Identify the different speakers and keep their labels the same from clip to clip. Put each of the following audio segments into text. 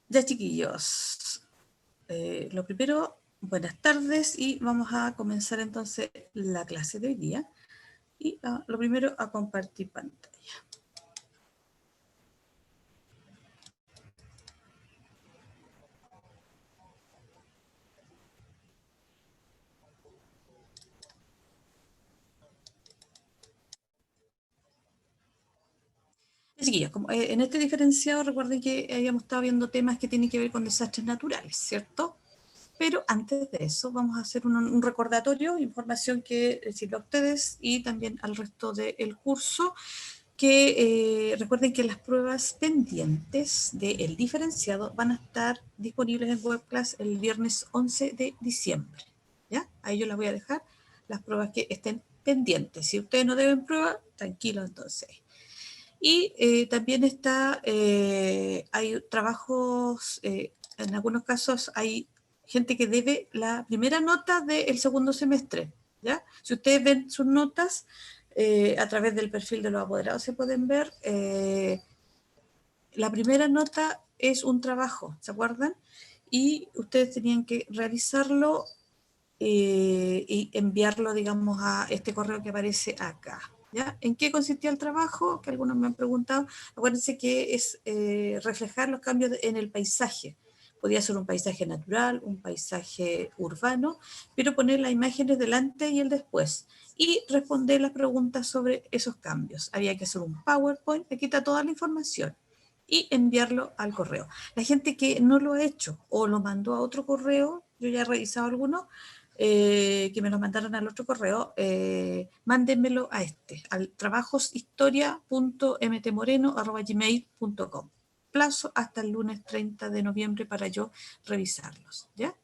Speaker 1: Ya, chiquillos, lo primero, buenas tardes y vamos a comenzar entonces la clase de hoy día. Y lo primero, a compartir pantalla. Chiquillos, como, en este diferenciado recuerden que habíamos estado viendo temas que tienen que ver con desastres naturales, ¿cierto? Pero antes de eso vamos a hacer un recordatorio, información que sirve a ustedes y también al resto del curso, que recuerden que las pruebas pendientes del diferenciado van a estar disponibles en WebClass el viernes 11 de diciembre. ¿Ya? Ahí yo las voy a dejar, las pruebas que estén pendientes. Si ustedes no deben prueba, tranquilo entonces. Y también hay trabajos, en algunos casos hay gente que debe la primera nota del segundo semestre. ¿Ya? Si ustedes ven sus notas, a través del perfil de los apoderados se pueden ver, la primera nota es un trabajo, ¿se acuerdan? Y ustedes tenían que realizarlo y enviarlo, digamos, a este correo que aparece acá. ¿Ya? ¿En qué consistía el trabajo? Que algunos me han preguntado. Acuérdense que es reflejar los cambios en el paisaje. Podía ser un paisaje natural, un paisaje urbano, pero poner las imágenes delante y el después. Y responder las preguntas sobre esos cambios. Había que hacer un PowerPoint, aquí está toda la información y enviarlo al correo. La gente que no lo ha hecho o lo mandó a otro correo, yo ya he revisado algunos, que me lo mandaron al otro correo, mándenmelo a al trabajoshistoria.mtmoreno@gmail.com. Plazo hasta el lunes 30 de noviembre para yo revisarlos, ¿ya?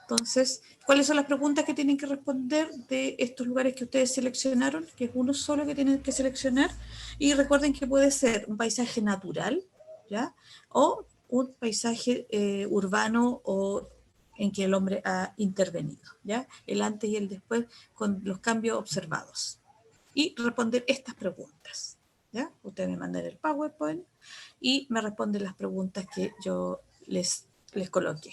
Speaker 1: Entonces, ¿cuáles son las preguntas que tienen que responder de estos lugares que ustedes seleccionaron? Que es uno solo que tienen que seleccionar. Y recuerden que puede ser un paisaje natural, ¿ya? O un paisaje urbano o en que el hombre ha intervenido, ¿ya? El antes y el después con los cambios observados. Y responder estas preguntas, ¿ya? Ustedes me mandan el PowerPoint y me responden las preguntas que yo les coloqué.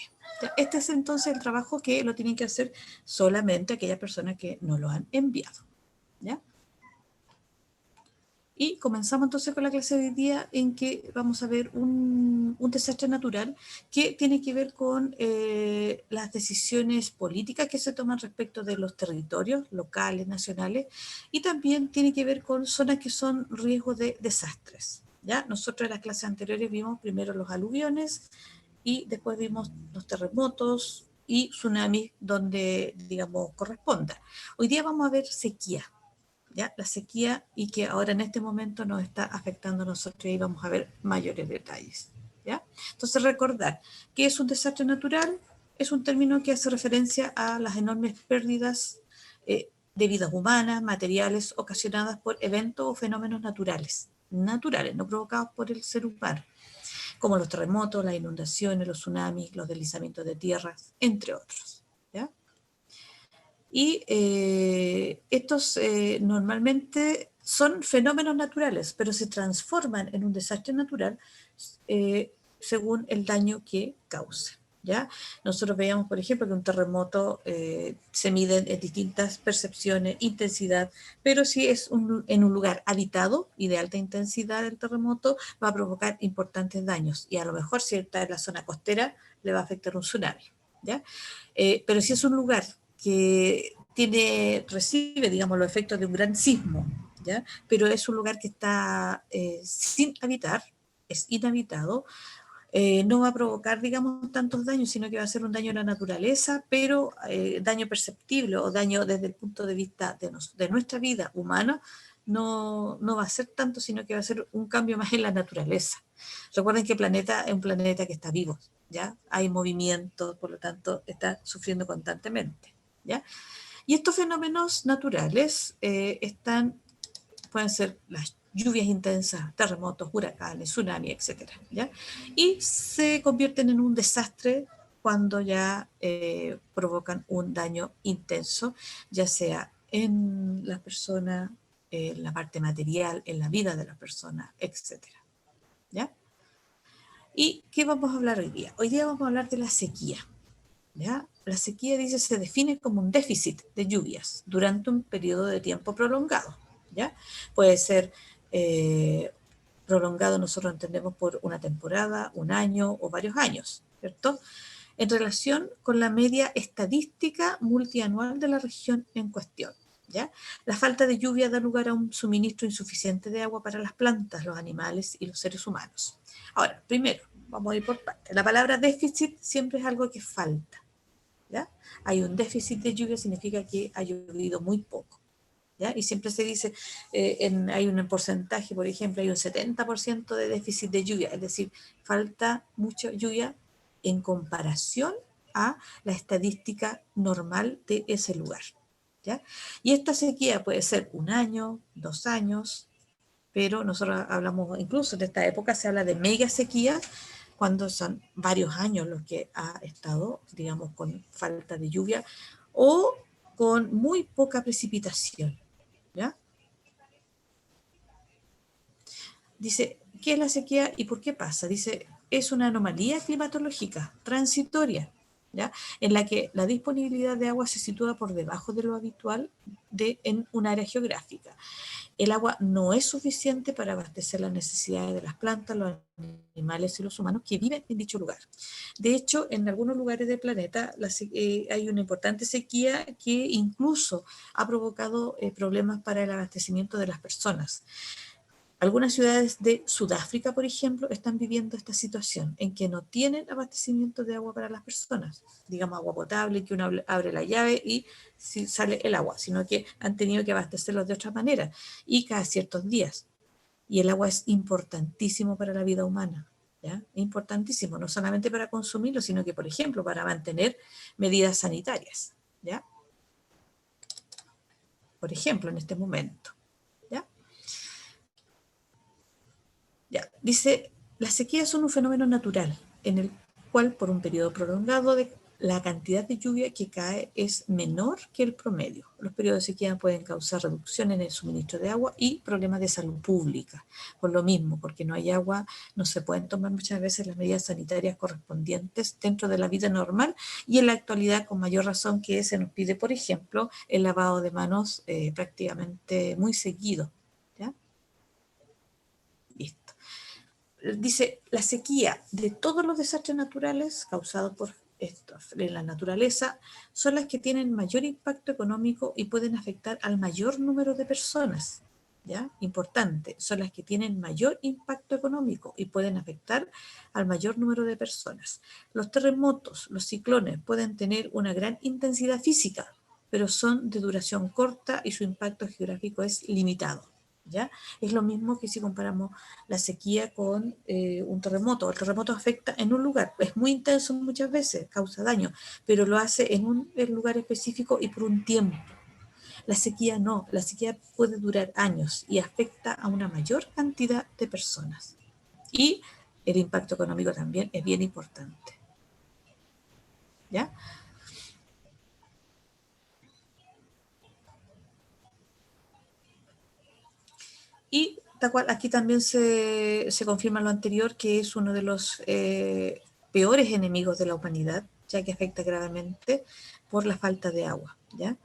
Speaker 1: Este es entonces el trabajo que lo tienen que hacer solamente aquellas personas que no lo han enviado. ¿Ya? Y comenzamos entonces con la clase de hoy día en que vamos a ver un desastre natural que tiene que ver con las decisiones políticas que se toman respecto de los territorios locales, nacionales, y también tiene que ver con zonas que son riesgos de desastres. ¿Ya? Nosotros en las clases anteriores vimos primero los aluviones y después vimos los terremotos y tsunamis donde, digamos, corresponda. Hoy día vamos a ver sequía. ¿Ya? La sequía y que ahora en este momento nos está afectando a nosotros y vamos a ver mayores detalles. ¿Ya? Entonces recordar que es un desastre natural, es un término que hace referencia a las enormes pérdidas de vidas humanas, materiales, ocasionadas por eventos o fenómenos naturales, no provocados por el ser humano, como los terremotos, las inundaciones, los tsunamis, los deslizamientos de tierras, entre otros. ¿Ya? Y estos normalmente son fenómenos naturales, pero se transforman en un desastre natural según el daño que cause. ¿Ya? Nosotros veíamos, por ejemplo, que un terremoto se mide en distintas percepciones, intensidad, pero si es en un lugar habitado y de alta intensidad el terremoto, va a provocar importantes daños. Y a lo mejor si está en la zona costera, le va a afectar un tsunami. ¿Ya? Pero si es un lugar que recibe, digamos, los efectos de un gran sismo, ¿ya? Pero es un lugar que está sin habitar, es inhabitado, no va a provocar, digamos, tantos daños, sino que va a ser un daño a la naturaleza, pero daño perceptible o daño desde el punto de vista de nuestra vida humana, no va a ser tanto, sino que va a ser un cambio más en la naturaleza. Recuerden que el planeta es un planeta que está vivo, ¿ya? Hay movimiento, por lo tanto, está sufriendo constantemente, ¿ya? Y estos fenómenos naturales pueden ser las lluvias intensas, terremotos, huracanes, tsunamis, etcétera, ¿ya? Y se convierten en un desastre cuando ya provocan un daño intenso, ya sea en la persona, en la parte material, en la vida de la persona, etcétera. ¿ya? ¿Y qué vamos a hablar hoy día? Hoy día vamos a hablar de la sequía, ¿ya? La sequía, dice, se define como un déficit de lluvias durante un periodo de tiempo prolongado, ¿ya? Puede ser prolongado, nosotros entendemos por una temporada, un año o varios años, ¿cierto? En relación con la media estadística multianual de la región en cuestión, ¿ya? La falta de lluvia da lugar a un suministro insuficiente de agua para las plantas, los animales y los seres humanos. Ahora, primero, vamos a ir por partes. La palabra déficit siempre es algo que falta, ¿ya? Hay un déficit de lluvia, significa que ha llovido muy poco, ¿ya? Y siempre se dice, hay un porcentaje, por ejemplo, hay un 70% de déficit de lluvia, es decir, falta mucha lluvia en comparación a la estadística normal de ese lugar, ¿ya? Y esta sequía puede ser un año, 2 años, pero nosotros hablamos, incluso en esta época se habla de mega sequía, cuando son varios años los que ha estado, digamos, con falta de lluvia o con muy poca precipitación, ¿ya? Dice, ¿qué es la sequía y por qué pasa? Dice, es una anomalía climatológica transitoria, ¿ya? En la que la disponibilidad de agua se sitúa por debajo de lo habitual en un área geográfica. El agua no es suficiente para abastecer las necesidades de las plantas, los animales y los humanos que viven en dicho lugar. De hecho, en algunos lugares del planeta hay una importante sequía que incluso ha provocado problemas para el abastecimiento de las personas. Algunas ciudades de Sudáfrica, por ejemplo, están viviendo esta situación en que no tienen abastecimiento de agua para las personas, digamos agua potable, que uno abre la llave y sale el agua, sino que han tenido que abastecerlos de otra manera y cada ciertos días. Y el agua es importantísimo para la vida humana, ¿ya? Importantísimo, no solamente para consumirlo, sino que, por ejemplo, para mantener medidas sanitarias, ¿ya? Por ejemplo, en este momento, ¿ya? Ya, dice, las sequías son un fenómeno natural en el cual por un periodo prolongado la cantidad de lluvia que cae es menor que el promedio. Los periodos de sequía pueden causar reducción en el suministro de agua y problemas de salud pública. Por lo mismo, porque no hay agua, no se pueden tomar muchas veces las medidas sanitarias correspondientes dentro de la vida normal y en la actualidad con mayor razón que se nos pide, por ejemplo, el lavado de manos prácticamente muy seguido, ¿ya? Listo. Dice, la sequía de todos los desastres naturales causados por en la naturaleza son las que tienen mayor impacto económico y pueden afectar al mayor número de personas. ¿Ya? Importante, son las que tienen mayor impacto económico y pueden afectar al mayor número de personas. Los terremotos, los ciclones pueden tener una gran intensidad física, pero son de duración corta y su impacto geográfico es limitado. ¿Ya? Es lo mismo que si comparamos la sequía con un terremoto. El terremoto afecta en un lugar, es muy intenso muchas veces, causa daño, pero lo hace en un lugar específico y por un tiempo. La sequía no, la sequía puede durar años y afecta a una mayor cantidad de personas. Y el impacto económico también es bien importante. ¿Ya? Y tal cual, aquí también se confirma lo anterior, que es uno de los peores enemigos de la humanidad, ya que afecta gravemente por la falta de agua, ¿ya?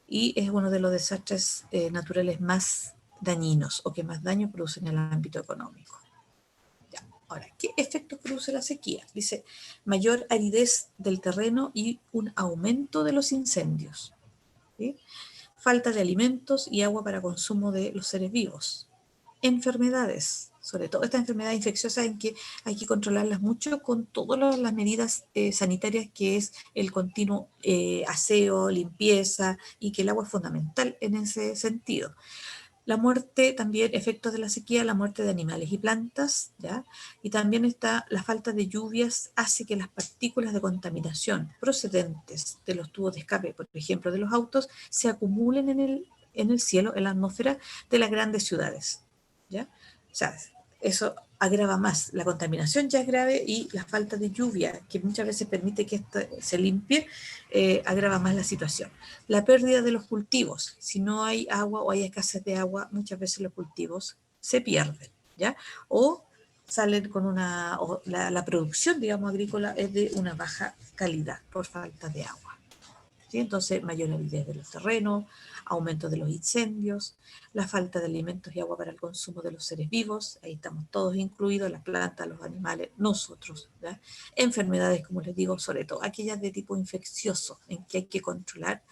Speaker 1: Y es uno de los desastres naturales más dañinos o que más daño producen en el ámbito económico. ¿Ya? Ahora, ¿qué efectos produce la sequía? Dice, mayor aridez del terreno y un aumento de los incendios, ¿sí? Falta de alimentos y agua para consumo de los seres vivos. Enfermedades, sobre todo estas enfermedades infecciosas en que hay que controlarlas mucho con todas las medidas sanitarias que es el continuo aseo, limpieza y que el agua es fundamental en ese sentido. La muerte, también efectos de la sequía, la muerte de animales y plantas, ¿ya? Y también está la falta de lluvias hace que las partículas de contaminación procedentes de los tubos de escape, por ejemplo, de los autos, se acumulen en el cielo, en la atmósfera de las grandes ciudades, ¿ya? O sea, eso agrava más. La contaminación ya es grave y la falta de lluvia, que muchas veces permite que esto se limpie, agrava más la situación. La pérdida de los cultivos. Si no hay agua o hay escasez de agua, muchas veces los cultivos se pierden, ¿ya? O salen con la producción, digamos, agrícola es de una baja calidad por falta de agua. ¿Sí? Entonces, mayor aridez de los terrenos, aumento de los incendios, la falta de alimentos y agua para el consumo de los seres vivos, ahí estamos todos incluidos, las plantas, los animales, nosotros, ¿ya? Enfermedades, como les digo, sobre todo aquellas de tipo infeccioso, en que hay que controlar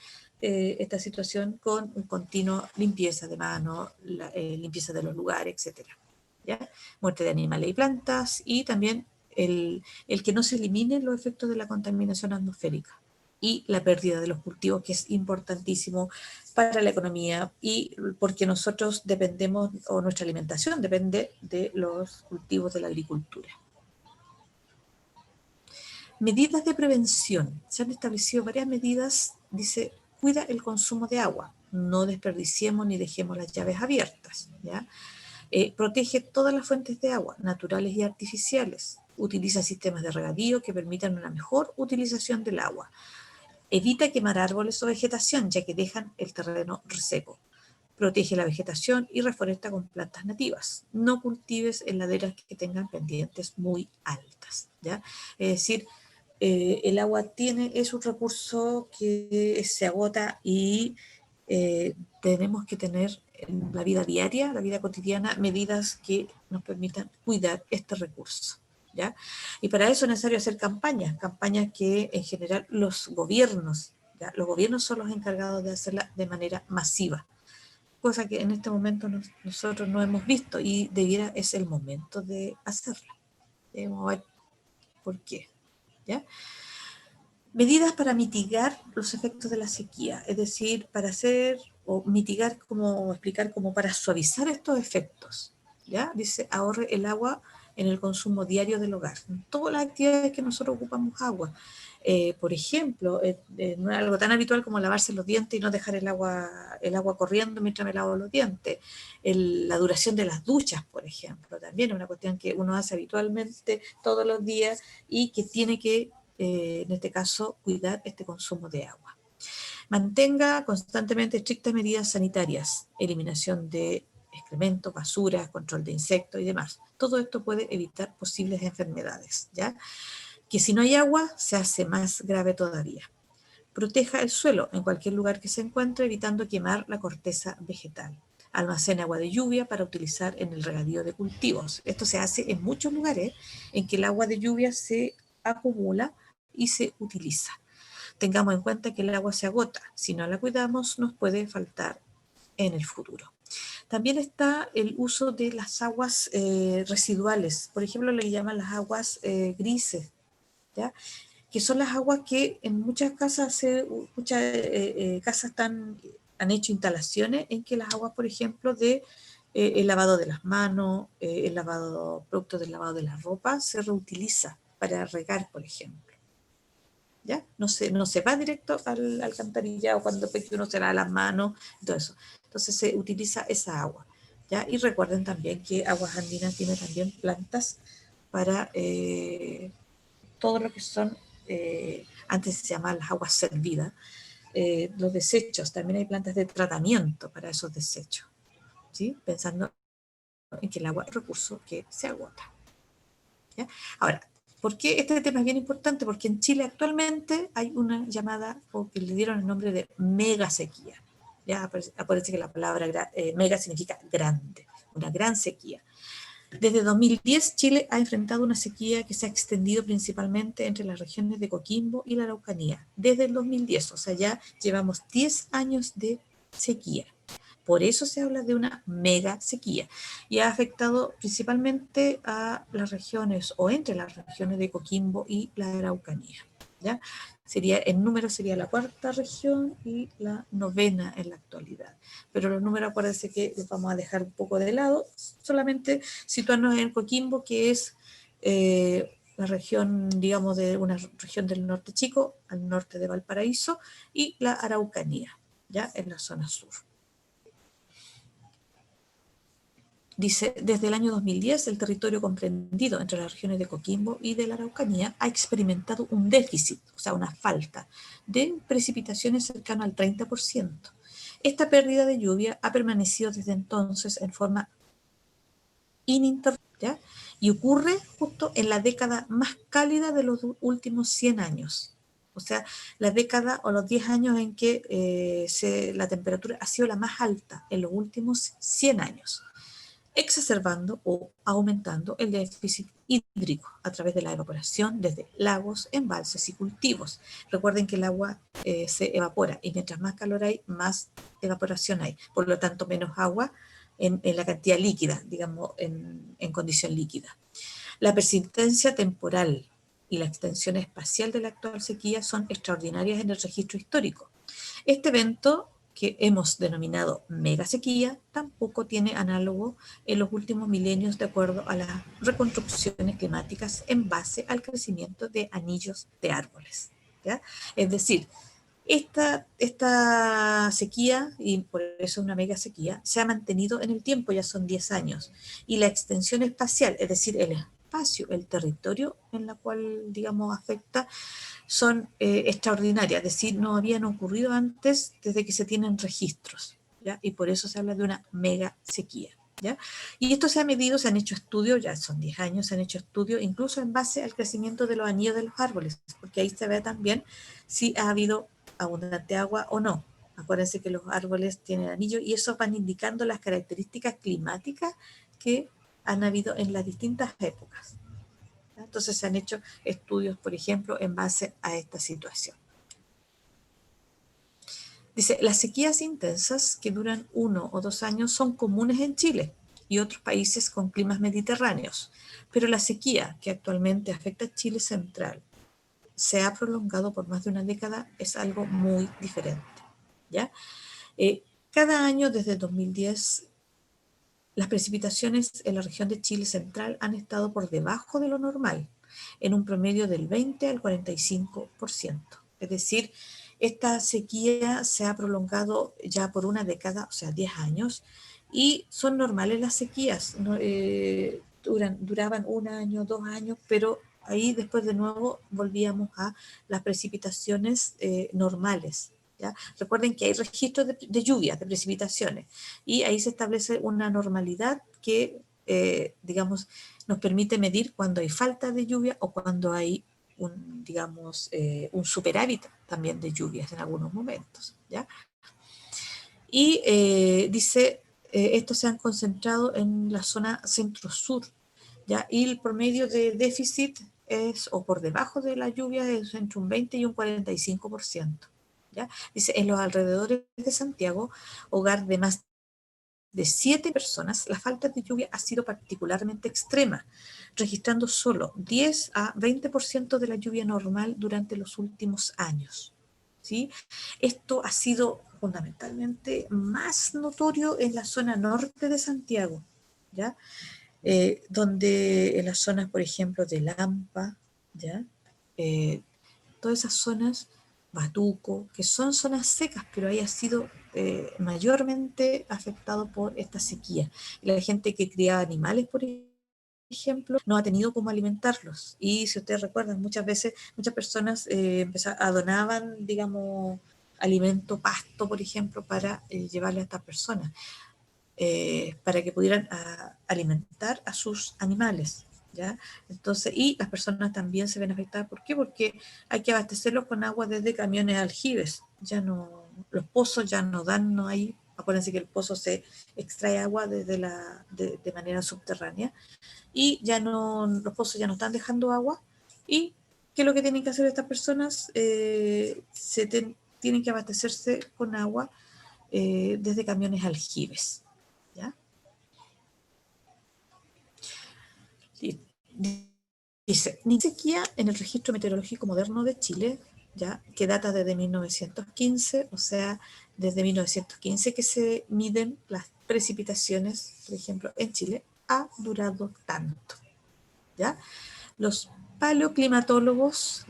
Speaker 1: esta situación con un continuo limpieza de manos, limpieza de los lugares, etcétera. ¿Ya? Muerte de animales y plantas, y también el que no se eliminen los efectos de la contaminación atmosférica y la pérdida de los cultivos, que es importantísimo para la economía y porque nosotros dependemos, o nuestra alimentación depende de los cultivos de la agricultura. Medidas de prevención. Se han establecido varias medidas. Dice, cuida el consumo de agua. No desperdiciemos ni dejemos las llaves abiertas, ¿ya? Protege todas las fuentes de agua, naturales y artificiales. Utiliza sistemas de regadío que permitan una mejor utilización del agua. Evita quemar árboles o vegetación, ya que dejan el terreno reseco. Protege la vegetación y reforesta con plantas nativas. No cultives en laderas que tengan pendientes muy altas, ¿ya? Es decir, el agua es un recurso que se agota y tenemos que tener en la vida diaria, la vida cotidiana, medidas que nos permitan cuidar este recurso, ¿ya? Y para eso es necesario hacer campañas que en general los gobiernos, ¿ya? Los gobiernos son los encargados de hacerla de manera masiva, cosa que en este momento nosotros no hemos visto, y es el momento de hacerla. Debemos ver por qué, ¿ya? Medidas para mitigar los efectos de la sequía, es decir, para hacer o mitigar, como explicar, como para suavizar estos efectos, ¿ya? Dice, ahorre el agua en el consumo diario del hogar, en todas las actividades que nosotros ocupamos agua. Por ejemplo, no es algo tan habitual como lavarse los dientes y no dejar el agua corriendo mientras me lavo los dientes. La duración de las duchas, por ejemplo, también es una cuestión que uno hace habitualmente todos los días y que tiene que, en este caso, cuidar este consumo de agua. Mantenga constantemente estrictas medidas sanitarias, eliminación de excrementos, basuras, control de insectos y demás. Todo esto puede evitar posibles enfermedades, ¿ya? Que si no hay agua, se hace más grave todavía. Proteja el suelo en cualquier lugar que se encuentre, evitando quemar la corteza vegetal. Almacene agua de lluvia para utilizar en el regadío de cultivos. Esto se hace en muchos lugares en que el agua de lluvia se acumula y se utiliza. Tengamos en cuenta que el agua se agota. Si no la cuidamos, nos puede faltar en el futuro. También está el uso de las aguas residuales. Por ejemplo, le llaman las aguas grises, ¿ya? Que son las aguas que en muchas casas, casas han hecho instalaciones en que las aguas, por ejemplo, de el lavado de las manos, producto del lavado de la ropa, se reutiliza para regar, por ejemplo. ¿Ya? No se va directo al alcantarillado cuando uno se lava las manos, todo eso. Entonces se utiliza esa agua, ¿ya? Y recuerden también que Aguas Andinas tiene también plantas para todo lo que son, antes se llamaban las aguas servidas, los desechos. También hay plantas de tratamiento para esos desechos, ¿sí? Pensando en que el agua es un recurso que se agota, ¿ya? Ahora, ¿por qué este tema es bien importante? Porque en Chile actualmente hay una llamada, o que le dieron el nombre de mega sequía. Ya aparece que la palabra mega significa grande, una gran sequía. Desde 2010, Chile ha enfrentado una sequía que se ha extendido principalmente entre las regiones de Coquimbo y la Araucanía. Desde el 2010, o sea, ya llevamos 10 años de sequía. Por eso se habla de una mega sequía, y ha afectado principalmente a las regiones, o entre las regiones de Coquimbo y la Araucanía, ¿ya? En número sería la cuarta región y la novena en la actualidad. Pero los números, acuérdense que los vamos a dejar un poco de lado, solamente situarnos en Coquimbo, que es la región, digamos, de una región del norte chico, al norte de Valparaíso, y la Araucanía, ya en la zona sur. Dice, desde el año 2010, el territorio comprendido entre las regiones de Coquimbo y de la Araucanía ha experimentado un déficit, o sea, una falta de precipitaciones cercano al 30%. Esta pérdida de lluvia ha permanecido desde entonces en forma ininterrumpida y ocurre justo en la década más cálida de los últimos 100 años. O sea, la década o los 10 años en que la temperatura ha sido la más alta en los últimos 100 años, exacerbando o aumentando el déficit hídrico a través de la evaporación desde lagos, embalses y cultivos. Recuerden que el agua se evapora y mientras más calor hay, más evaporación hay. Por lo tanto, menos agua en la cantidad líquida, digamos, en condición líquida. La persistencia temporal y la extensión espacial de la actual sequía son extraordinarias en el registro histórico. Este evento, que hemos denominado megasequía, tampoco tiene análogo en los últimos milenios de acuerdo a las reconstrucciones climáticas en base al crecimiento de anillos de árboles, ¿ya? Es decir, esta sequía, y por eso es una mega sequía, se ha mantenido en el tiempo, ya son 10 años, y la extensión espacial, es decir, el espacio, el territorio en la cual, digamos, afecta, son extraordinarias, es decir, no habían ocurrido antes desde que se tienen registros, ¿ya? Y por eso se habla de una mega sequía, ¿ya? Y esto se ha medido, se han hecho estudios, ya son 10 años, se han hecho estudios incluso en base al crecimiento de los anillos de los árboles, porque ahí se ve también si ha habido abundante agua o no. Acuérdense que los árboles tienen anillos y eso van indicando las características climáticas que han habido en las distintas épocas. Entonces se han hecho estudios, por ejemplo, en base a esta situación. Dice, las sequías intensas que duran 1 o 2 años son comunes en Chile y otros países con climas mediterráneos, pero la sequía que actualmente afecta a Chile central se ha prolongado por más de una década es algo muy diferente, ¿ya? Cada año desde 2010 las precipitaciones en la región de Chile central han estado por debajo de lo normal, en un promedio del 20 al 45%. Es decir, esta sequía se ha prolongado ya por una década, o sea, 10 años, y son normales las sequías. ¿No? Duraban 1 año, 2 años, pero ahí después de nuevo volvíamos a las precipitaciones normales. ¿Ya? Recuerden que hay registros de lluvias, de precipitaciones, y ahí se establece una normalidad que, digamos, nos permite medir cuando hay falta de lluvia o cuando hay un superávit también de lluvias en algunos momentos, ¿ya? Y dice, estos se han concentrado en la zona centro-sur, ¿ya? Y el promedio de déficit es, o por debajo de la lluvia, es entre un 20 y un 45%. ¿Ya? Dice, en los alrededores de Santiago, hogar de más de 7 personas, la falta de lluvia ha sido particularmente extrema, registrando solo 10 a 20% de la lluvia normal durante los últimos años. ¿Sí? Esto ha sido fundamentalmente más notorio en la zona norte de Santiago, ¿ya? Donde en las zonas, por ejemplo, de Lampa, ¿ya? Todas esas zonas, Batuco, que son zonas secas, pero ahí ha sido mayormente afectado por esta sequía. La gente que cría animales, por ejemplo, no ha tenido cómo alimentarlos. Y si ustedes recuerdan, muchas veces, muchas personas donaban, digamos, alimento, pasto, por ejemplo, para llevarle a estas personas, para que pudieran alimentar a sus animales. ¿Ya? Entonces, y las personas también se ven afectadas. ¿Por qué? Porque hay que abastecerlos con agua desde camiones aljibes. Ya no, los pozos ya no dan, no hay. Acuérdense que el pozo se extrae agua de manera subterránea y ya no, los pozos ya no están dejando agua. ¿Y qué es lo que tienen que hacer estas personas? Tienen que abastecerse con agua desde camiones aljibes. ¿Ya? Dice, ni sequía en el registro meteorológico moderno de Chile, ya que data desde 1915, o sea, desde 1915 que se miden las precipitaciones, por ejemplo, en Chile, ha durado tanto, ¿ya? Los paleoclimatólogos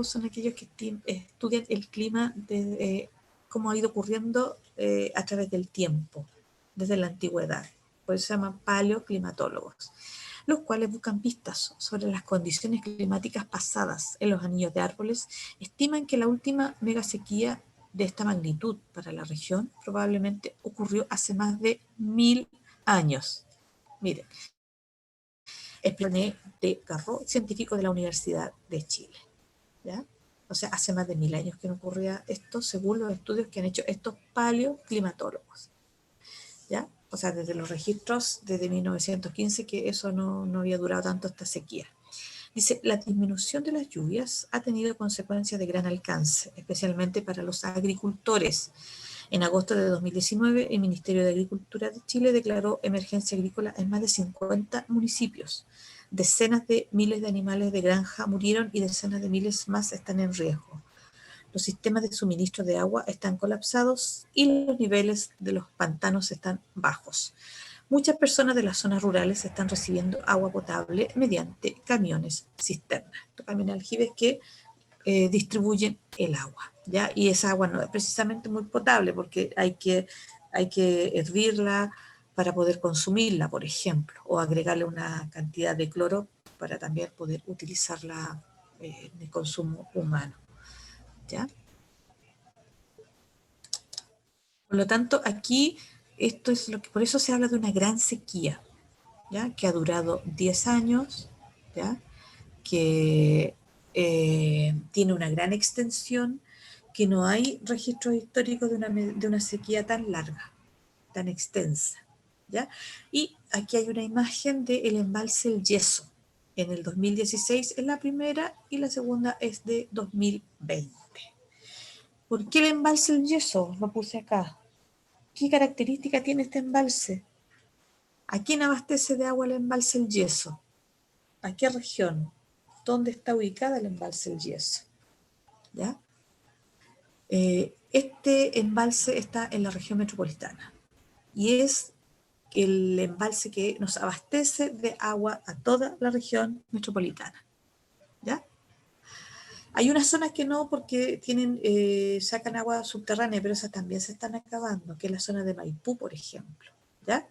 Speaker 1: son aquellos que estudian el clima de cómo ha ido ocurriendo a través del tiempo, desde la antigüedad. Por eso se llaman paleoclimatólogos, los cuales buscan pistas sobre las condiciones climáticas pasadas en los anillos de árboles. Estiman que la última megasequía de esta magnitud para la región probablemente ocurrió hace más de 1000 años. Miren, René de Garro, científico de la Universidad de Chile. ¿Ya? O sea, hace más de 1000 años que no ocurría esto, según los estudios que han hecho estos paleoclimatólogos. ¿Ya? O sea, desde los registros, desde 1915, que eso no había durado tanto esta sequía. Dice, la disminución de las lluvias ha tenido consecuencias de gran alcance, especialmente para los agricultores. En agosto de 2019, el Ministerio de Agricultura de Chile declaró emergencia agrícola en más de 50 municipios. Decenas de miles de animales de granja murieron y decenas de miles más están en riesgo. Los sistemas de suministro de agua están colapsados y los niveles de los pantanos están bajos. Muchas personas de las zonas rurales están recibiendo agua potable mediante camiones cisterna. Estos camiones aljibes que distribuyen el agua, ¿ya? Y esa agua no es precisamente muy potable porque hay que hervirla para poder consumirla, por ejemplo, o agregarle una cantidad de cloro para también poder utilizarla en el consumo humano, ¿ya? Por lo tanto, aquí esto es lo que, por eso se habla de una gran sequía, ¿ya? Que ha durado 10 años, ¿ya? Que tiene una gran extensión, que no hay registros históricos de una sequía tan larga, tan extensa, ¿ya? Y aquí hay una imagen del embalse El Yeso, en el 2016 es la primera y la segunda es de 2020. ¿Por qué el embalse El Yeso? Lo puse acá. ¿Qué característica tiene este embalse? ¿A quién abastece de agua el embalse El Yeso? ¿A qué región? ¿Dónde está ubicada el embalse El Yeso? ¿Ya? Este embalse está en la región metropolitana y es el embalse que nos abastece de agua a toda la región metropolitana. ¿Ya? Hay unas zonas que no porque sacan agua subterránea, pero esas también se están acabando, que es la zona de Maipú, por ejemplo. ¿Ya?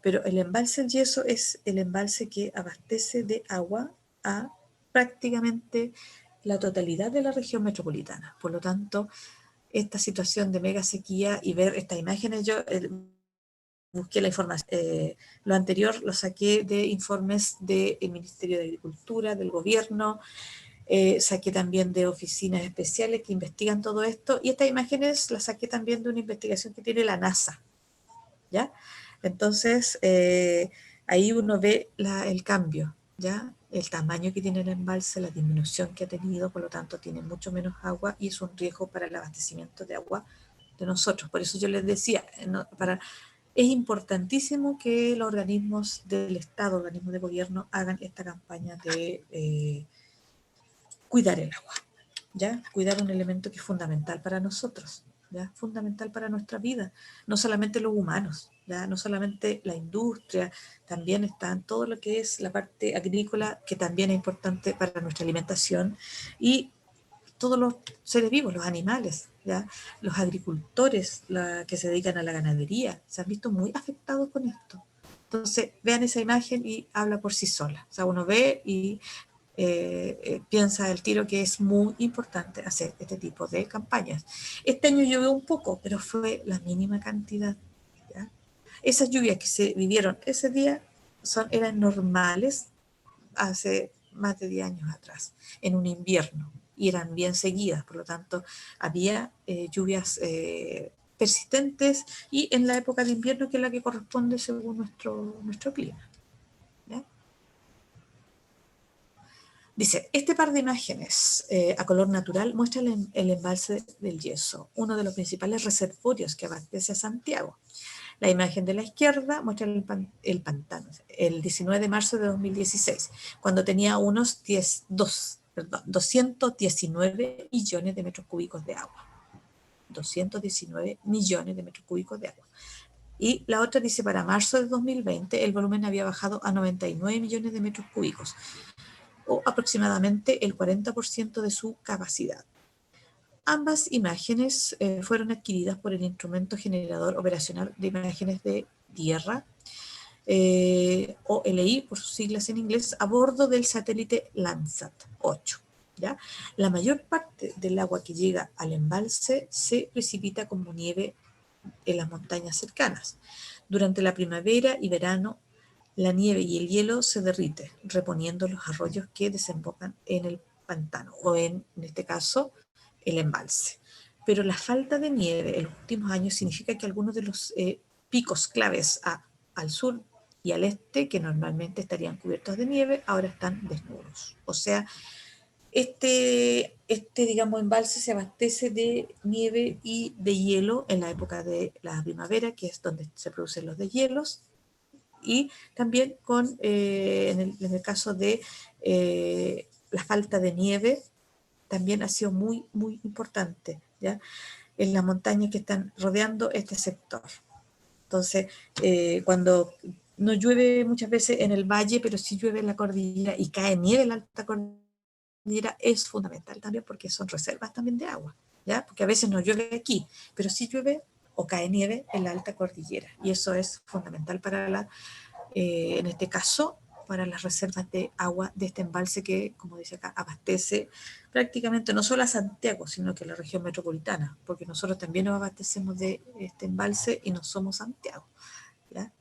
Speaker 1: Pero el embalse El Yeso es el embalse que abastece de agua a prácticamente la totalidad de la región metropolitana. Por lo tanto, esta situación de mega sequía y ver estas imágenes, yo busqué la información. Lo anterior lo saqué de informes del Ministerio de Agricultura, del gobierno, saqué también de oficinas especiales que investigan todo esto, y estas imágenes las saqué también de una investigación que tiene la NASA, ¿ya? Entonces, ahí uno ve el cambio, ¿ya? El tamaño que tiene el embalse, la disminución que ha tenido, por lo tanto tiene mucho menos agua y es un riesgo para el abastecimiento de agua de nosotros. Por eso yo les decía, es importantísimo que los organismos del Estado, organismos de gobierno, hagan esta campaña de cuidar el agua, ¿ya? Cuidar un elemento que es fundamental para nosotros, ¿ya? Fundamental para nuestra vida, no solamente los humanos, ¿ya? No solamente la industria, también está en todo lo que es la parte agrícola, que también es importante para nuestra alimentación, y todos los seres vivos, los animales, ¿ya? Los agricultores que se dedican a la ganadería, se han visto muy afectados con esto. Entonces, vean esa imagen y habla por sí sola. O sea, uno ve y piensa el tiro que es muy importante hacer este tipo de campañas. Este año llovió un poco, pero fue la mínima cantidad, ¿ya? Esas lluvias que se vivieron ese día eran normales hace más de 10 años atrás, en un invierno, y eran bien seguidas, por lo tanto, había lluvias persistentes y en la época de invierno, que es la que corresponde según nuestro clima, ¿ya? Dice, este par de imágenes a color natural muestra el embalse del Yeso, uno de los principales reservorios que abastece a Santiago. La imagen de la izquierda muestra el pantano, el 19 de marzo de 2016, cuando tenía unos 219 millones de metros cúbicos de agua. 219 millones de metros cúbicos de agua. Y la otra dice, para marzo de 2020, el volumen había bajado a 99 millones de metros cúbicos, o aproximadamente el 40% de su capacidad. Ambas imágenes fueron adquiridas por el Instrumento Generador Operacional de Imágenes de Tierra, OLI por sus siglas en inglés, a bordo del satélite Landsat 8. ¿Ya? La mayor parte del agua que llega al embalse se precipita como nieve en las montañas cercanas. Durante la primavera y verano, la nieve y el hielo se derrite, reponiendo los arroyos que desembocan en el pantano, o en este caso, el embalse. Pero la falta de nieve en los últimos años significa que algunos de los picos claves al sur y al este, que normalmente estarían cubiertos de nieve, ahora están desnudos. O sea, digamos, embalse se abastece de nieve y de hielo en la época de la primavera, que es donde se producen los deshielos, y también en el caso de la falta de nieve, también ha sido muy, muy importante, ¿ya? En las montañas que están rodeando este sector. Entonces, cuando no llueve muchas veces en el valle, pero sí llueve en la cordillera y cae nieve en la alta cordillera, es fundamental también porque son reservas también de agua, ¿ya? Porque a veces no llueve aquí, pero sí llueve o cae nieve en la alta cordillera, y eso es fundamental para en este caso, para las reservas de agua de este embalse que, como dice acá, abastece prácticamente no solo a Santiago, sino que a la región metropolitana, porque nosotros también nos abastecemos de este embalse y no somos Santiago, ¿ya?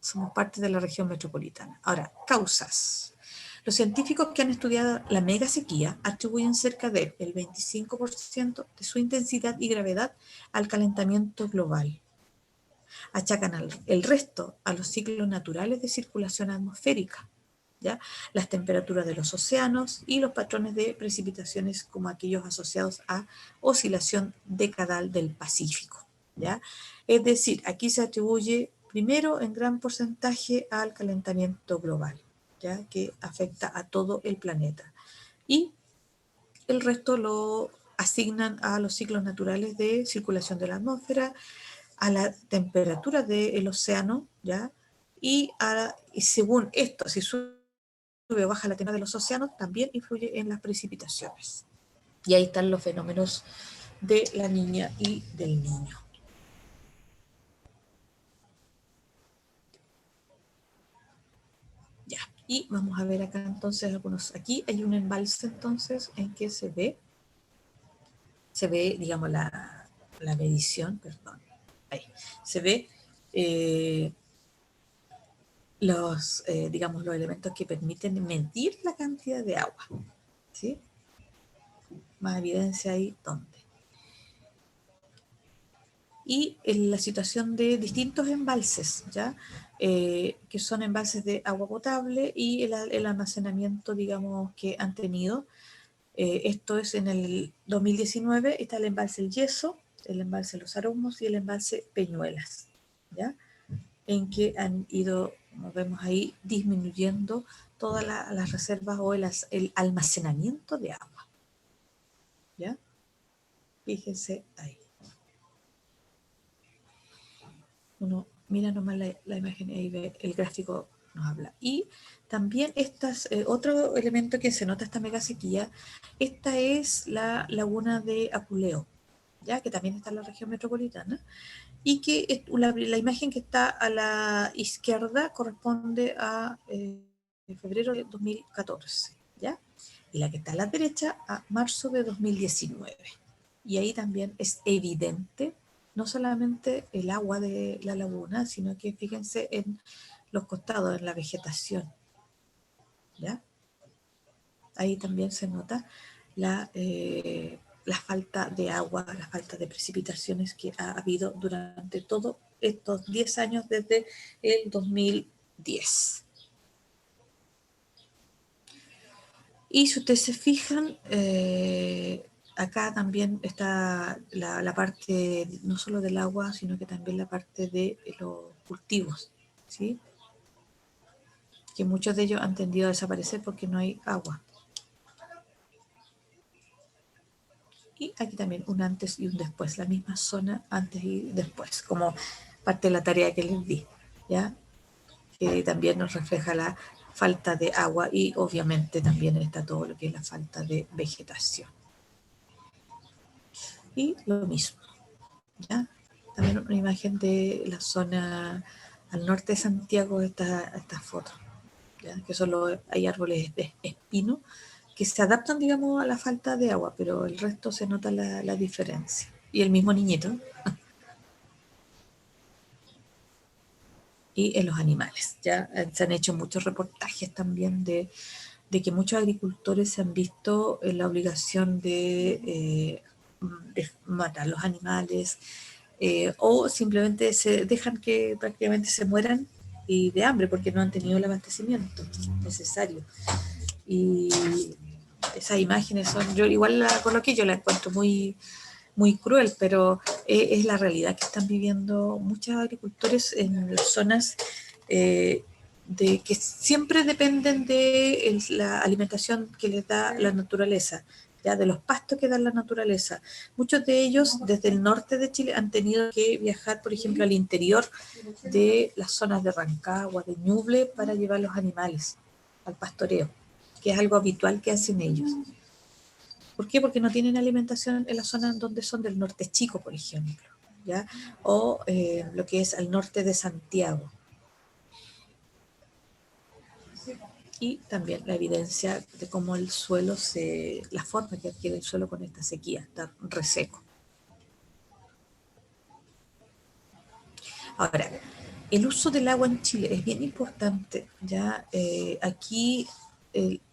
Speaker 1: Somos parte de la región metropolitana. Ahora, causas. Los científicos que han estudiado la mega sequía atribuyen cerca del 25% de su intensidad y gravedad al calentamiento global. Achacan el resto a los ciclos naturales de circulación atmosférica, ¿ya? Las temperaturas de los océanos y los patrones de precipitaciones como aquellos asociados a oscilación decadal del Pacífico, ¿ya? Es decir, aquí se atribuye primero en gran porcentaje al calentamiento global, ¿ya? Que afecta a todo el planeta. Y el resto lo asignan a los ciclos naturales de circulación de la atmósfera, a la temperatura del océano, ¿ya? Y según esto, si sube o baja la temperatura de los océanos, también influye en las precipitaciones. Y ahí están los fenómenos de la niña y del niño. Ya, y vamos a ver acá entonces algunos. Aquí hay un embalse entonces en que se ve, digamos, la medición, perdón, ahí, se ve digamos, los elementos que permiten medir la cantidad de agua, ¿sí? Más evidencia ahí, ¿dónde? Y en la situación de distintos embalses, ¿ya? Que son embalses de agua potable y el almacenamiento, digamos, que han tenido. Esto es en el 2019, está el embalse El Yeso, el embalse Los Aromos y el embalse Peñuelas, ¿ya? En que han ido, como vemos ahí, disminuyendo todas las reservas o el almacenamiento de agua, ¿ya? Fíjense ahí. Uno mira nomás la imagen y ahí ve el gráfico nos habla. Y también otro elemento que se nota esta mega sequía, esta es la laguna de Apuleo, ¿ya? Que también está en la región metropolitana, y que la imagen que está a la izquierda corresponde a febrero de 2014, ¿ya? Y la que está a la derecha a marzo de 2019. Y ahí también es evidente no solamente el agua de la laguna, sino que fíjense en los costados, en la vegetación, ¿ya? Ahí también se nota la falta de agua, la falta de precipitaciones que ha habido durante todos estos 10 años desde el 2010. Y si ustedes se fijan, acá también está la parte no solo del agua, sino que también la parte de los cultivos, ¿sí? Que muchos de ellos han tendido a desaparecer porque no hay agua. Y aquí también un antes y un después, la misma zona antes y después, como parte de la tarea que les di, ¿ya? Que también nos refleja la falta de agua y obviamente también está todo lo que es la falta de vegetación. Y lo mismo, ¿ya? También una imagen de la zona al norte de Santiago, esta foto, ¿ya? Que hay árboles de espino que se adaptan, digamos, a la falta de agua, pero el resto se nota la diferencia. Y el mismo niñito. y en los animales. Ya se han hecho muchos reportajes también de que muchos agricultores se han visto en la obligación de matar los animales, o simplemente se dejan que prácticamente se mueran y de hambre porque no han tenido el abastecimiento necesario. Y esas imágenes son, yo igual la coloqué, yo la encuentro muy cruel, pero es la realidad que están viviendo muchos agricultores en las zonas de que siempre dependen de la alimentación que les da la naturaleza, ya de los pastos que da la naturaleza. Muchos de ellos desde el norte de Chile han tenido que viajar, por ejemplo, al interior de las zonas de Rancagua, de Ñuble, para llevar los animales al pastoreo, que es algo habitual que hacen ellos. ¿Por qué? Porque no tienen alimentación en la zona donde son del norte chico, por ejemplo, ¿ya? O lo que es al norte de Santiago. Y también la evidencia de cómo el suelo la forma que adquiere el suelo con esta sequía, está reseco. Ahora, el uso del agua en Chile es bien importante, ¿ya? Aquí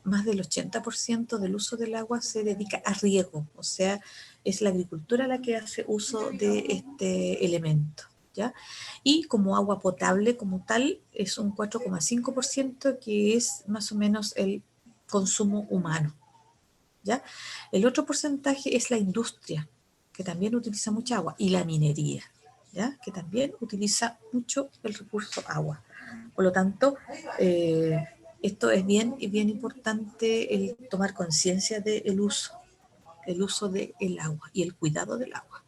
Speaker 1: más del 80% del uso del agua se dedica a riego, o sea, es la agricultura la que hace uso de este elemento, ¿ya? Y como agua potable como tal es un 4,5% que es más o menos el consumo humano, ¿ya? El otro porcentaje es la industria, que también utiliza mucha agua, y la minería, ¿ya? Que también utiliza mucho el recurso agua. Por lo tanto, esto es bien importante el tomar conciencia del uso del agua y el cuidado del agua.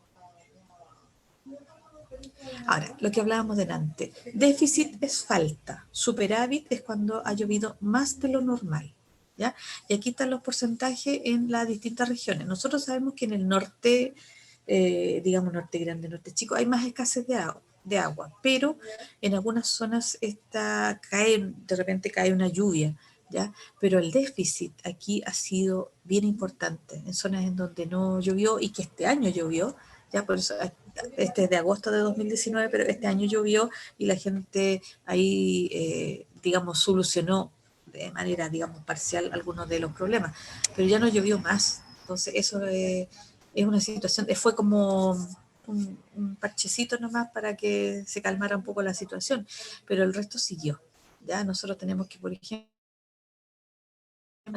Speaker 1: Ahora, lo que hablábamos delante, déficit es falta, superávit es cuando ha llovido más de lo normal, ¿ya? Y aquí están los porcentajes en las distintas regiones. Nosotros sabemos que en el norte, digamos norte grande, norte chico, hay más escasez de agua, pero en algunas zonas de repente cae una lluvia, ¿ya? Pero el déficit aquí ha sido bien importante en zonas en donde no llovió y que este año llovió, ya por eso este es de agosto de 2019, pero este año llovió y la gente ahí, digamos, solucionó de manera, digamos, parcial algunos de los problemas, pero ya no llovió más. Entonces, eso es una situación, fue como un parchecito nomás para que se calmara un poco la situación, pero el resto siguió. Ya nosotros tenemos que, por ejemplo,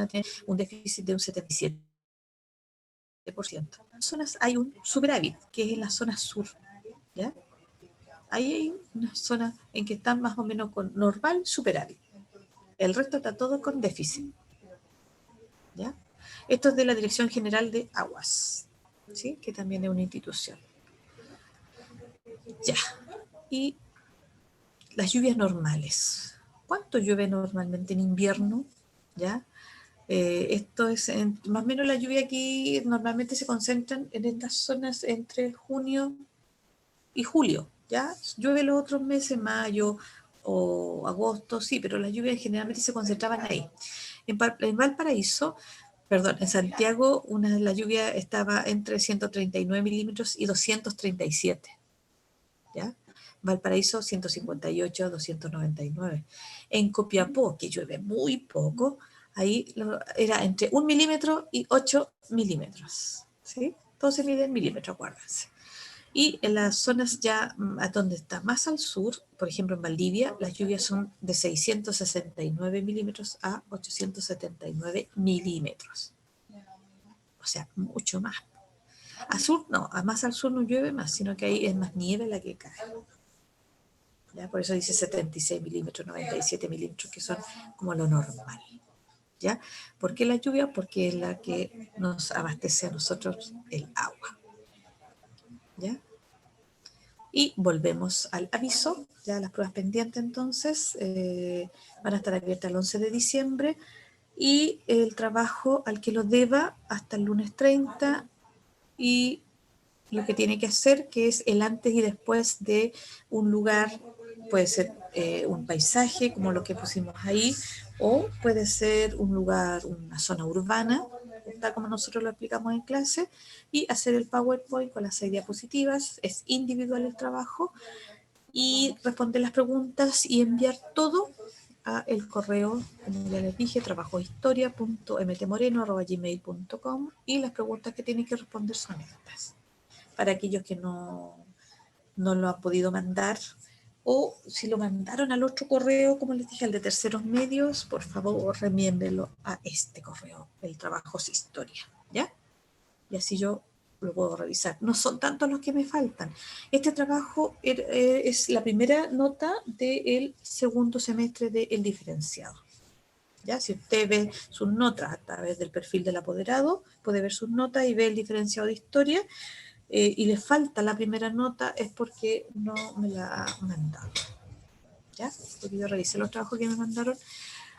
Speaker 1: tener un déficit de un 77%. En las zonas hay un superávit, que es en la zona sur, ¿ya? Ahí hay una zona en que están más o menos con normal superávit. El resto está todo con déficit, ¿ya? Esto es de la Dirección General de Aguas, ¿sí? Que también es una institución. Ya. Y las lluvias normales. ¿Cuánto llueve normalmente en invierno? ¿Ya? Esto es más o menos la lluvia aquí normalmente se concentran en estas zonas entre junio y julio, ¿ya? Llueve los otros meses, mayo o agosto, sí, pero las lluvias generalmente se concentraban ahí. En Valparaíso, perdón, en Santiago, la lluvia estaba entre 139 milímetros y 237, ¿ya? Valparaíso 158, 299. En Copiapó, que llueve muy poco, ahí era entre 1 milímetro y 8 milímetros, ¿sí? Todo se mide en milímetros, acuérdense. Y en las zonas ya a donde está más al sur, por ejemplo en Valdivia, las lluvias son de 669 milímetros a 879 milímetros. O sea, mucho más. Al sur no, a más al sur no llueve más, sino que ahí es más nieve la que cae. ¿Ya? Por eso dice 76 milímetros, 97 milímetros, que son como lo normal. ¿Ya? ¿Por qué la lluvia? Porque es la que nos abastece a nosotros el agua. ¿Ya? Y volvemos al aviso, ya las pruebas pendientes entonces van a estar abiertas el 11 de diciembre y el trabajo al que lo deba hasta el lunes 30 y lo que tiene que hacer, que es el antes y después de un lugar, puede ser un paisaje como lo que pusimos ahí, o puede ser un lugar, una zona urbana, tal como nosotros lo explicamos en clase, y hacer el PowerPoint con las 6 diapositivas. Es individual el trabajo, y responder las preguntas y enviar todo a el correo, como ya les dije, trabajohistoria.mtmoreno@gmail.com, y las preguntas que tienen que responder son estas. Para aquellos que no lo han podido mandar, o si lo mandaron al otro correo, como les dije, al de Terceros Medios, por favor remiéndenlo a este correo, el Trabajos Historia, ¿ya? Y así yo lo puedo revisar. No son tantos los que me faltan. Este trabajo es la primera nota del segundo semestre del diferenciado. ¿Ya? Si usted ve sus notas a través del perfil del apoderado, puede ver sus notas y ve el diferenciado de historia, y le falta la primera nota, es porque no me la ha mandado. ¿Ya? Porque yo revisé los trabajos que me mandaron.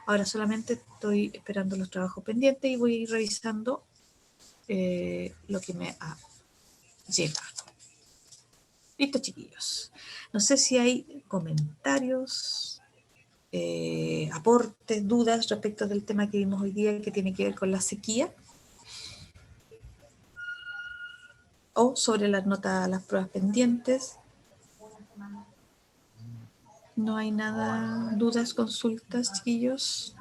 Speaker 1: Ahora solamente estoy esperando los trabajos pendientes y voy a ir revisando lo que me ha llegado. Listo, chiquillos. No sé si hay comentarios, aportes, dudas respecto del tema que vimos hoy día, que tiene que ver con la sequía, o sobre las notas, las pruebas pendientes. No hay nada, dudas, consultas, chiquillos.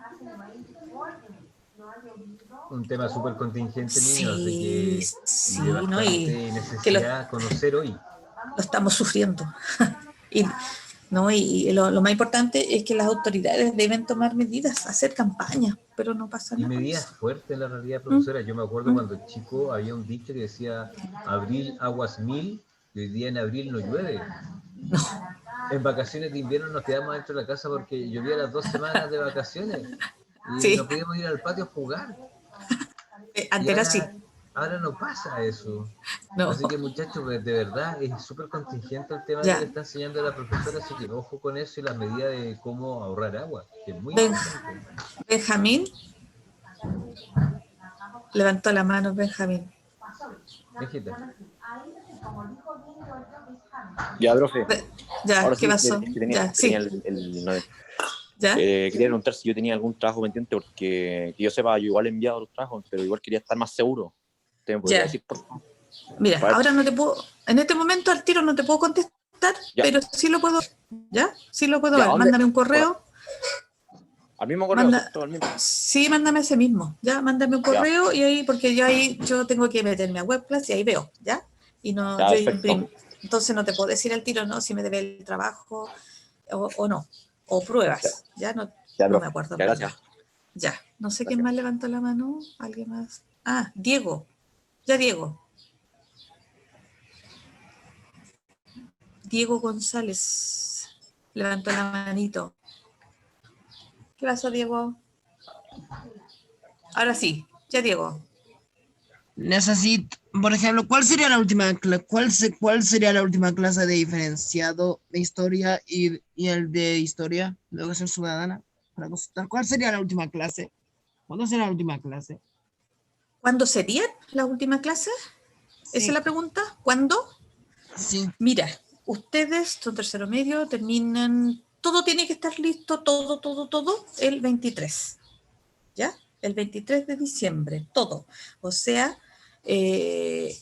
Speaker 2: Un tema súper contingente, niños, de
Speaker 1: Sí,
Speaker 2: que
Speaker 1: sí,
Speaker 2: de
Speaker 1: ¿no? Y
Speaker 2: bastante
Speaker 1: que lo
Speaker 2: necesidad conocer hoy.
Speaker 1: estamos sufriendo. Y, ¿no? Y lo más importante es que las autoridades deben tomar medidas, hacer campañas, pero no pasa
Speaker 2: Y
Speaker 1: nada con
Speaker 2: medidas
Speaker 1: eso.
Speaker 2: fuertes en la realidad,
Speaker 1: Mm,
Speaker 2: profesora. Yo me acuerdo
Speaker 1: mm.
Speaker 2: cuando chico había un dicho que decía, abril aguas mil, y hoy día en abril no llueve. En vacaciones de invierno nos quedamos dentro de la casa porque llovía las 2 semanas de vacaciones y no
Speaker 1: Sí,
Speaker 2: podíamos ir al patio a jugar. Y
Speaker 1: antes era así.
Speaker 2: ahora no pasa eso.
Speaker 1: No,
Speaker 2: Así que muchachos, de verdad es súper contingente el tema que le
Speaker 1: ya.
Speaker 2: está enseñando la profesora, así que ojo con eso y la medida de cómo ahorrar agua, que es muy
Speaker 1: Ben-
Speaker 2: importante.
Speaker 1: Benjamín levantó la mano, Benjamín.
Speaker 2: Mijita.
Speaker 3: Ya, profe.
Speaker 1: Ya,
Speaker 3: Ahora
Speaker 1: ¿qué
Speaker 3: sí,
Speaker 1: pasó?
Speaker 3: es que tenía,
Speaker 1: Ya,
Speaker 3: tenía
Speaker 1: sí,
Speaker 3: no,
Speaker 1: ya,
Speaker 3: quería preguntar si yo tenía algún trabajo pendiente, porque que yo sepa, yo igual he enviado los trabajos, pero igual quería estar más seguro. ¿Usted me podría
Speaker 1: ya.
Speaker 3: decir, por favor?
Speaker 1: Mira,
Speaker 3: Para ver.
Speaker 1: ahora no te puedo, en este momento al tiro no te puedo contestar,
Speaker 3: Ya,
Speaker 1: pero sí lo puedo ver, ¿ya? Sí lo puedo
Speaker 3: ya, ¿a
Speaker 1: ver.
Speaker 3: dónde?
Speaker 1: Mándame un
Speaker 3: Bueno,
Speaker 1: correo,
Speaker 3: al mismo correo,
Speaker 1: manda,
Speaker 3: ¿cierto? Al mismo.
Speaker 1: sí, mándame ese mismo, ¿ya? Mándame un
Speaker 3: Ya,
Speaker 1: correo y ahí, porque yo tengo que meterme a WebClass y ahí veo, ¿ya? Y no,
Speaker 3: ya,
Speaker 1: yo
Speaker 3: perfecto.
Speaker 1: imprimo. Entonces no te puedo decir al tiro, ¿no? Si me debe el trabajo o no, o
Speaker 3: Ya,
Speaker 1: pruebas, ¿ya? No,
Speaker 3: ya,
Speaker 1: no me
Speaker 3: profe.
Speaker 1: acuerdo en
Speaker 3: Ya,
Speaker 1: verdad.
Speaker 3: gracias.
Speaker 1: Ya, no sé quién
Speaker 3: Gracias.
Speaker 1: más levantó la mano, alguien más. Ah, Diego, ya Diego. Diego González levantó la manito. ¿Qué pasó, Diego? Ahora sí, ya Diego.
Speaker 4: Necesito, por ejemplo, ¿cuál sería la última cuál sería la última clase de diferenciado de historia y el de historia de educación ciudadana? Para consultar, ¿cuál sería la última clase? ¿Cuándo será la última clase?
Speaker 1: ¿Cuándo serían las últimas clases? ¿Esa es
Speaker 4: Sí,
Speaker 1: la pregunta? ¿Cuándo?
Speaker 4: sí.
Speaker 1: Mira, ustedes son tercero medio, terminan, todo tiene que estar listo, todo, el 23, ¿ya? El 23 de diciembre, todo. O sea,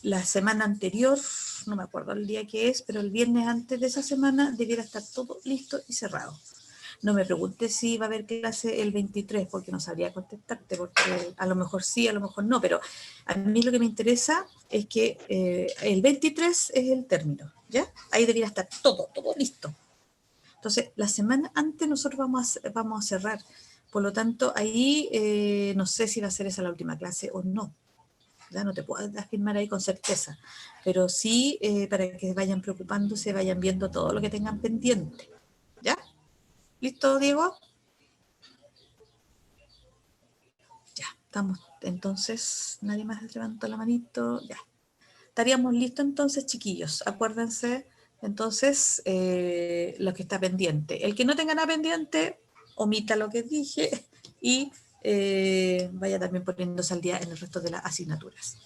Speaker 1: la semana anterior, no me acuerdo el día que es, pero el viernes antes de esa semana debiera estar todo listo y cerrado. No me preguntes si va a haber clase el 23, porque no sabría contestarte, porque a lo mejor sí, a lo mejor no, pero a mí lo que me interesa es que el 23 es el término, ¿ya? Ahí debería estar todo listo. Entonces, la semana antes nosotros vamos a cerrar. Por lo tanto, ahí no sé si va a ser esa la última clase o no. Ya no te puedo afirmar ahí con certeza, pero sí para que vayan preocupándose, vayan viendo todo lo que tengan pendiente. ¿Ya? ¿Listo, Diego? Ya, estamos. Entonces, nadie más levantó la manito. Ya. Estaríamos listos entonces, chiquillos. Acuérdense, entonces, lo que está pendiente. El que no tenga nada pendiente, omita lo que dije y vaya también poniéndose al día en el resto de las asignaturas.